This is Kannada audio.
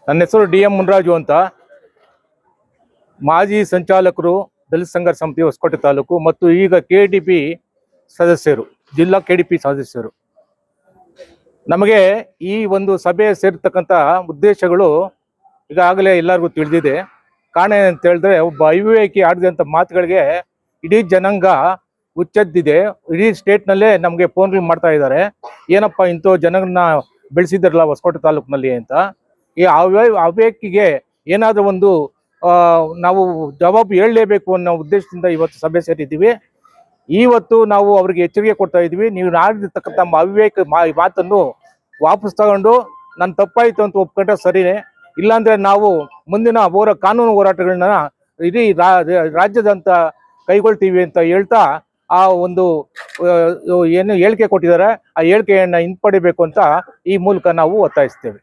ನನ್ನ ಹೆಸರು DM ಮುನ್ರಾಜು ಅಂತ, ಮಾಜಿ ಸಂಚಾಲಕರು ದಲಿತ ಸಂಘರ್ಷ ಸಮಿತಿ ಹೊಸಕೋಟೆ ತಾಲೂಕು ಮತ್ತು ಈಗ KDP ಸದಸ್ಯರು, ಜಿಲ್ಲಾ KDP ಸದಸ್ಯರು. ನಮಗೆ ಈ ಒಂದು ಸಭೆ ಸೇರ್ತಕ್ಕಂಥ ಉದ್ದೇಶಗಳು ಈಗಾಗಲೇ ಎಲ್ಲರಿಗೂ ತಿಳಿದಿದೆ. ಕಾರಣ ಏನಂತ ಹೇಳಿದ್ರೆ, ಒಬ್ಬ ಅವಿವೇಕಿ ಆಡಿದಂಥ ಮಾತುಗಳಿಗೆ ಇಡೀ ಜನಾಂಗ ಹುಚ್ಚೆದ್ದಿದೆ. ಇಡೀ ಸ್ಟೇಟ್ನಲ್ಲೇ ನಮಗೆ ಫೋನ್ಗಳು ಮಾಡ್ತಾ ಇದ್ದಾರೆ, ಏನಪ್ಪ ಇಂಥ ಜನಗಳನ್ನ ಬೆಳೆಸಿದ್ರಲ್ಲ ಹೊಸಕೋಟೆ ತಾಲೂಕಿನಲ್ಲಿ ಅಂತ. ಈ ಅವಿವೇಕಿಗೆ ಏನಾದರೂ ಒಂದು ನಾವು ಜವಾಬು ಹೇಳಲೇಬೇಕು ಅನ್ನೋ ಉದ್ದೇಶದಿಂದ ಇವತ್ತು ಸಭೆ ಸೇರಿದ್ದೀವಿ. ಇವತ್ತು ನಾವು ಅವರಿಗೆ ಎಚ್ಚರಿಕೆ ಕೊಡ್ತಾ ಇದ್ದೀವಿ, ನೀವು ಆಡಿರ್ತಕ್ಕಂಥ ಅವಿವೇಕ ಮಾತನ್ನು ವಾಪಸ್ ತಗೊಂಡು ನನ್ನ ತಪ್ಪಾಯಿತು ಅಂತ ಒಪ್ಕೊಂಡ್ರೆ ಸರಿನೇ, ಇಲ್ಲಾಂದ್ರೆ ನಾವು ಮುಂದಿನ ಕಾನೂನು ಹೋರಾಟಗಳನ್ನ ಇಡೀ ರಾಜ್ಯದಂತ ಕೈಗೊಳ್ತೀವಿ ಅಂತ ಹೇಳ್ತಾ ಆ ಒಂದು ಏನು ಹೇಳಿಕೆ ಕೊಟ್ಟಿದ್ದಾರೆ, ಆ ಹೇಳಿಕೆಯನ್ನು ಹಿಂಪಡಿಬೇಕು ಅಂತ ಈ ಮೂಲಕ ನಾವು ಒತ್ತಾಯಿಸ್ತೇವೆ.